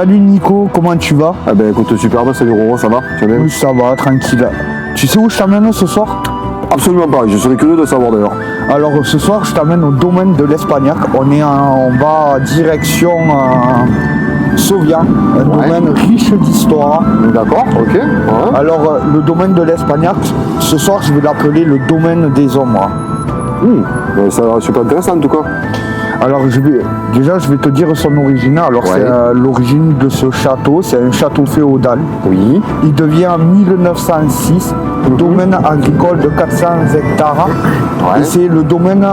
Salut Nico, comment tu vas? Ah ben écoute, super, salut Roro, ça va? Tu vas bien? Oui, ça va, tranquille. Tu sais où je t'amène ce soir? Absolument pas, je serais curieux de savoir d'ailleurs. Alors ce soir, je t'amène au domaine de l'Espagnac. On va direction Sauvian, un domaine riche d'histoire. D'accord, ok. Ouais. Alors le domaine de l'Espagnac, ce soir, je vais l'appeler le domaine des ombres. Ben, ça a l'air super intéressant en tout cas. Alors je vais te dire son origine. Alors Ouais. c'est l'origine de ce château, c'est un château féodal. Oui. Il devient en 1906 domaine agricole de 400 hectares. Ouais. Et c'est le domaine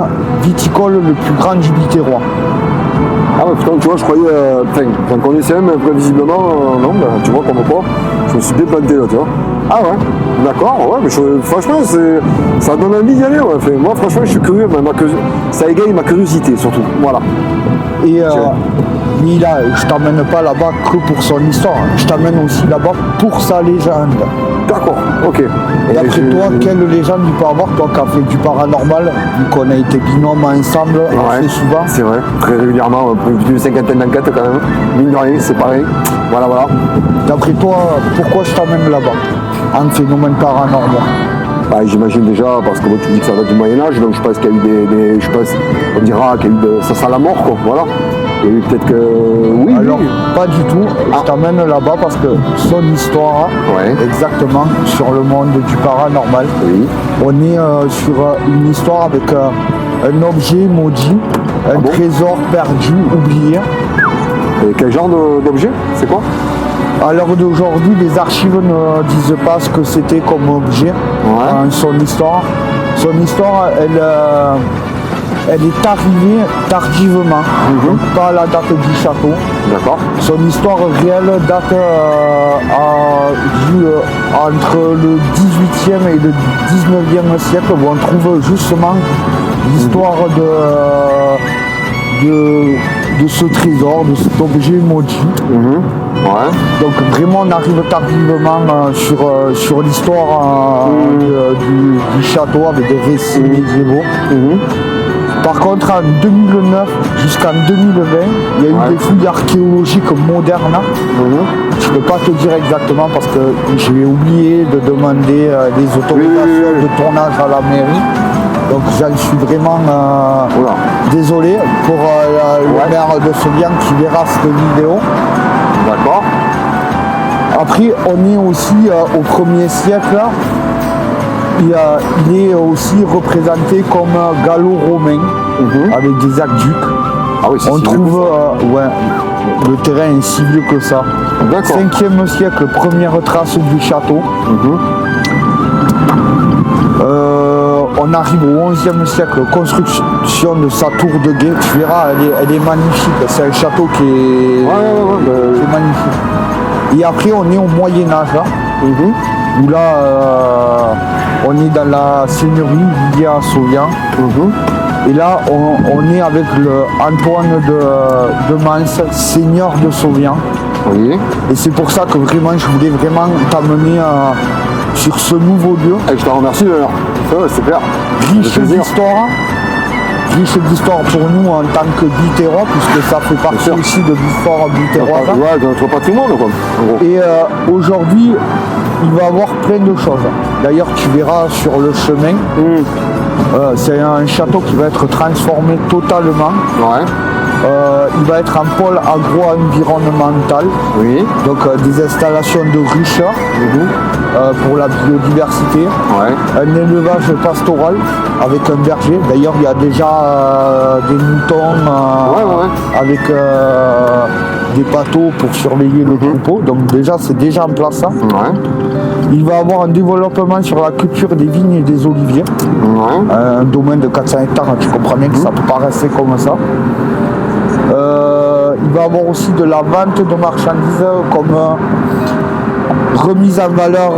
viticole le plus grand du Biterrois. Ah ouais, putain, tu vois, je croyais, j'en connaissais un, mais après, visiblement, non, ben, tu vois, comme quoi, je me suis bien planté là, tu vois. Ah ouais, d'accord, ouais, mais franchement, ça donne envie d'y aller, ouais. Enfin, moi, franchement, je suis curieux, mais ça égaye ma curiosité, surtout, voilà. Et là, je t'emmène pas là-bas que pour son histoire, je t'emmène aussi là-bas pour sa légende. D'accord, ok. Et D'après toi, quelle légende il peut avoir, toi qui as fait du paranormal, vu qu'on a été binômes ensemble assez souvent? C'est vrai, très régulièrement, plus d'une cinquantaine d'enquêtes quand même. Mine de rien, c'est pareil. Voilà. D'après toi, pourquoi je t'emmène là-bas, en phénomène paranormal? Bah, j'imagine déjà, parce que tu dis que ça va du Moyen-Âge, donc je pense qu'il y a eu on dira qu'il y a eu ça sent la mort, quoi, voilà. Et peut-être que oui. Alors, oui. pas du tout, je t'emmène là-bas parce que son histoire, exactement, sur le monde du paranormal, on est sur une histoire avec un objet maudit, un trésor perdu, oublié. Et quel genre d'objet? C'est quoi? À l'heure d'aujourd'hui, les archives ne disent pas ce que c'était comme objet dans son histoire. Son histoire, elle est arrivée tardivement, donc pas à la date du château. D'accord. Son histoire réelle date entre le 18e et le 19e siècle, où on trouve justement l'histoire de ce trésor, de cet objet maudit. Donc vraiment on arrive tardivement sur l'histoire du château avec des récits médiévaux. Par contre en 2009 jusqu'en 2020, il y a eu des fouilles archéologiques modernes. Je ne peux pas te dire exactement parce que j'ai oublié de demander des autorisations de tournage à la mairie. Donc j'en suis vraiment désolé pour le maire de Sauvian qui verra cette vidéo. D'accord. Après on est aussi au 1er siècle. Il est aussi représenté comme gallo-romain avec des aqueducs. Ah oui, on trouve le terrain est si vieux que ça. 5e siècle, première trace du château. On arrive au 11e siècle, construction de sa tour de guet. Tu verras, elle est magnifique. C'est un château qui est magnifique. Et après, on est au Moyen-Âge, là, où là, on est dans la seigneurie liée à Sauvian. Et là, on est avec Antoine de Mans, seigneur de Sauvian. Et c'est pour ça que vraiment, je voulais vraiment t'amener sur ce nouveau lieu. Et je te remercie d'ailleurs. C'est super. Riche d'histoire pour nous en tant que Biterrois, puisque ça fait partie aussi de l'histoire biterroise. Ouais, de notre patrimoine, quoi, en gros. Et aujourd'hui, il va y avoir plein de choses. D'ailleurs, tu verras sur le chemin, c'est un château qui va être transformé totalement. Il va être en pôle agro-environnemental, donc des installations de ruches pour la biodiversité, un élevage pastoral avec un berger. D'ailleurs, il y a déjà des moutons avec des pâteaux pour surveiller le troupeau. Donc déjà, c'est déjà en place. Il va avoir un développement sur la culture des vignes et des oliviers. Un domaine de 400 hectares, tu comprends bien que ça peut pas rester comme ça. Il va y avoir aussi de la vente de marchandises comme remise en valeur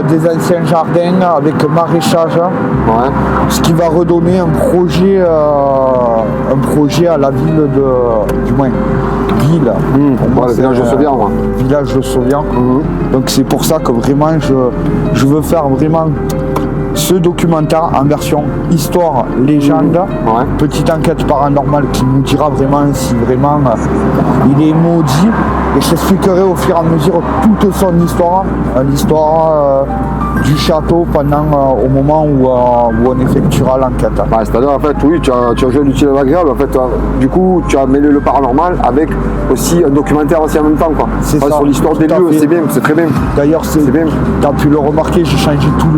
des anciens jardins avec maraîchage, ce qui va redonner un projet à la ville village de Sauvian. Village de Sauvian. Donc c'est pour ça que vraiment je veux faire vraiment ce documentaire en version histoire, légende, petite enquête paranormale qui nous dira vraiment si vraiment il est maudit. Et je t'expliquerai au fur et à mesure toute son histoire, l'histoire du château pendant au moment où on effectuera l'enquête. C'est-à-dire en fait oui, tu as joué l'utile à l'agréable, en fait du coup tu as mêlé le paranormal avec aussi un documentaire aussi en même temps quoi. C'est ça, sur l'histoire des lieux, c'est bien, c'est très bien. D'ailleurs tu as pu le remarquer, j'ai changé tout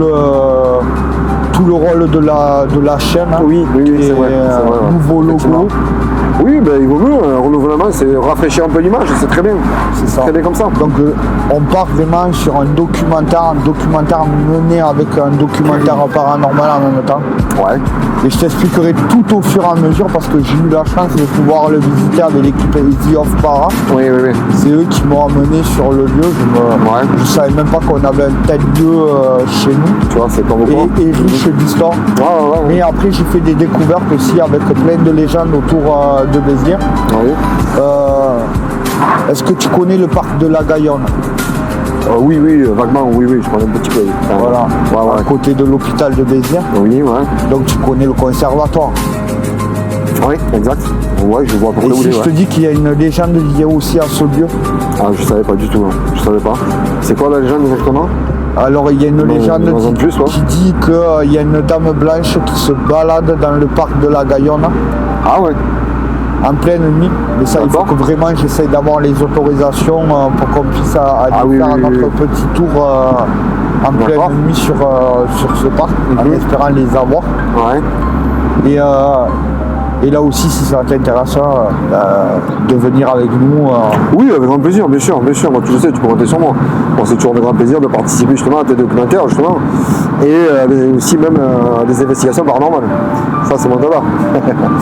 le rôle de la chaîne. Oui, c'est vrai. Nouveau logo. Oui, il vaut mieux, un renouvellement, c'est rafraîchir un peu l'image, c'est très bien. C'est ça. Très bien comme ça. Donc on part vraiment sur un documentaire mené avec un documentaire paranormal en même temps. Ouais. Et je t'expliquerai tout au fur et à mesure parce que j'ai eu la chance de pouvoir le visiter avec l'équipe Easy of Para. Oui. C'est eux qui m'ont amené sur le lieu. Je savais même pas qu'on avait un tel lieu chez nous. Tu vois, c'est comme et riche d'histoire. Ouais. Mais après j'ai fait des découvertes aussi avec plein de légendes autour de Béziers. Oui. Est-ce que tu connais le parc de la Gaillonne? Oui, vaguement, oui, je connais un petit peu. Voilà, à côté de l'hôpital de Béziers. Oui, Donc tu connais le conservatoire. Oui, exact. Ouais, je vois pourquoi. Et si je te dis qu'il y a une légende liée aussi à ce lieu? Ah, je savais pas du tout, je savais pas. C'est quoi la légende exactement? Alors il y a une légende qui dit qu'il y a une dame blanche qui se balade dans le parc de la Gaillonne. Ah ouais. En pleine nuit, mais ça il faut que vraiment j'essaye d'avoir les autorisations pour qu'on puisse aller faire notre petit tour en pleine nuit sur ce parc, en espérant les avoir. Ouais. Et là aussi, si ça t'intéresse de venir avec nous. Oui, avec grand plaisir, bien sûr. Moi, tu le sais, tu peux compter sur moi. Bon, c'est toujours un grand plaisir de participer justement à tes documentaires, justement. Et aussi même à des investigations paranormales. Ça, c'est mon dada.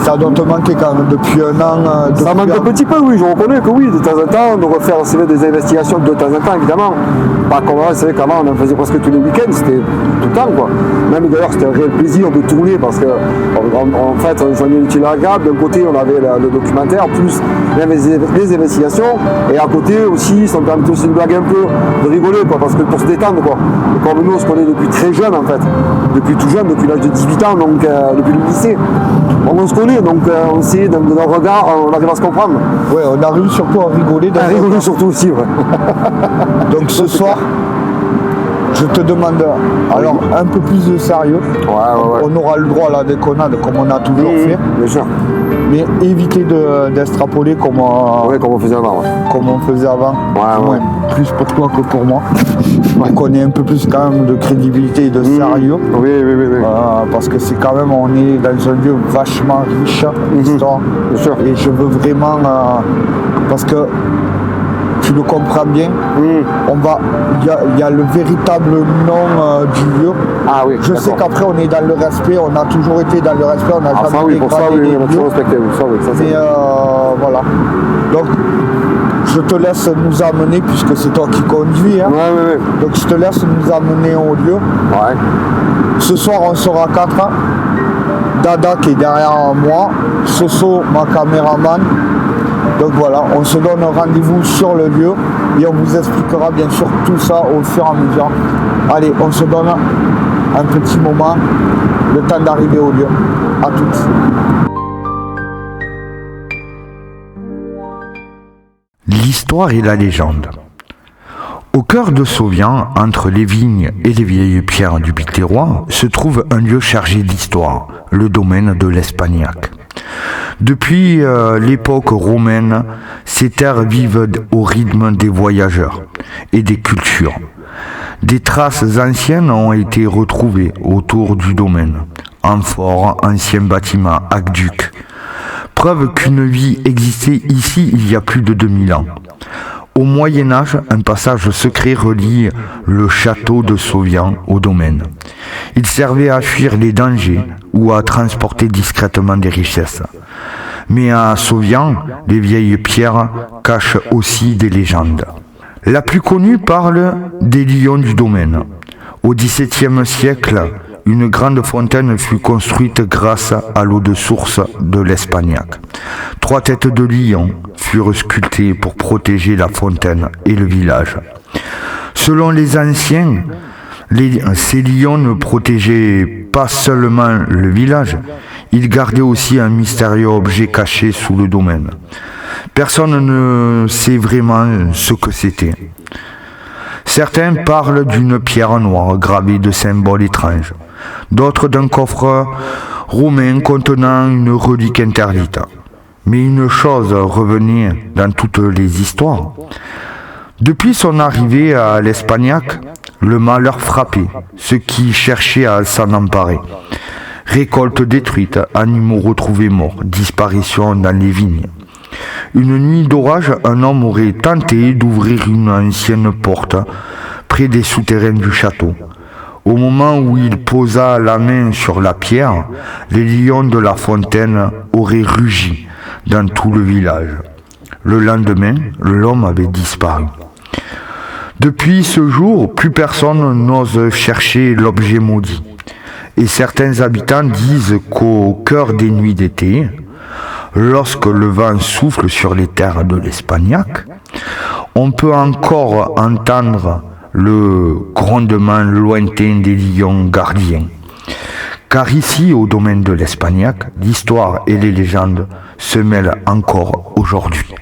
Ça doit te manquer quand même depuis un an. Ça manque un petit peu, oui. Je reconnais que oui, de temps en temps, de refaire des investigations de temps en temps, évidemment. Pas comme c'est vrai qu'avant, on en faisait presque tous les week-ends. C'était tout le temps, quoi. Même d'ailleurs, c'était un réel plaisir de tourner parce que, en fait, on joignait l'utile à l'agréable. D'un côté, on avait le documentaire, plus les investigations. Et à côté aussi, ça me permettait aussi de blaguer un peu, de rigoler, quoi, parce que pour se détendre, quoi. Et comme nous, on se connaît depuis très jeune, en fait. Depuis tout jeune, depuis l'âge de 18 ans, donc depuis le lycée. On se connaît, donc on sait, dans le regard, on arrive à se comprendre. Ouais, on arrive surtout à rigoler. À rigoler surtout aussi, ouais. Donc ce soir, je te demande alors un peu plus de sérieux. Ouais. On aura le droit à la déconnade comme on a toujours fait. Bien sûr. Mais éviter d'extrapoler comme on faisait avant. Comme on faisait avant. Ouais. Plus pour toi que pour moi. On connaît un peu plus quand même de crédibilité et de sérieux. Oui. Parce que c'est quand même, on est dans un lieu vachement riche d'histoire. Bien sûr. Et je veux vraiment, parce que tu le comprends bien, il y a le véritable nom du lieu. Ah oui. Je sais qu'après on est dans le respect, on a toujours été dans le respect, on a jamais dégradé les lieux. Mais voilà. Donc je te laisse nous amener puisque c'est toi qui conduis. Hein. Ouais. Donc je te laisse nous amener au lieu. Ouais. Ce soir on sera 4. Dada qui est derrière moi, Soso ma caméraman. Donc voilà, on se donne rendez-vous sur le lieu et on vous expliquera bien sûr tout ça au fur et à mesure. Allez, on se donne un petit moment, le temps d'arriver au lieu. À toutes. L'histoire et la légende. Au cœur de Sauvian, entre les vignes et les vieilles pierres du Biterrois, se trouve un lieu chargé d'histoire, le domaine de l'Espagnac. Depuis l'époque romaine, ces terres vivent au rythme des voyageurs et des cultures. Des traces anciennes ont été retrouvées autour du domaine, amphores, anciens bâtiments, aqueducs. Preuve qu'une vie existait ici il y a plus de 2000 ans. Au Moyen-Âge, un passage secret relie le château de Sauvian au domaine. Il servait à fuir les dangers ou à transporter discrètement des richesses. Mais à Sauvian, les vieilles pierres cachent aussi des légendes. La plus connue parle des lions du domaine. Au XVIIe siècle, une grande fontaine fut construite grâce à l'eau de source de l'Espagnac. 3 têtes de lion furent sculptées pour protéger la fontaine et le village. Selon les anciens, Ces lions ne protégeaient pas seulement le village, ils gardaient aussi un mystérieux objet caché sous le domaine. Personne ne sait vraiment ce que c'était. Certains parlent d'une pierre noire gravée de symboles étranges, d'autres d'un coffre romain contenant une relique interdite. Mais une chose revenait dans toutes les histoires. Depuis son arrivée à l'Espagnac, le malheur frappait ceux qui cherchaient à s'en emparer. Récoltes détruites, animaux retrouvés morts, disparitions dans les vignes. Une nuit d'orage, un homme aurait tenté d'ouvrir une ancienne porte près des souterrains du château. Au moment où il posa la main sur la pierre, les lions de la fontaine auraient rugi dans tout le village. Le lendemain, l'homme avait disparu. Depuis ce jour, plus personne n'ose chercher l'objet maudit. Et certains habitants disent qu'au cœur des nuits d'été, lorsque le vent souffle sur les terres de l'Espagnac, on peut encore entendre le grondement lointain des lions gardiens. Car ici, au domaine de l'Espagnac, l'histoire et les légendes se mêlent encore aujourd'hui.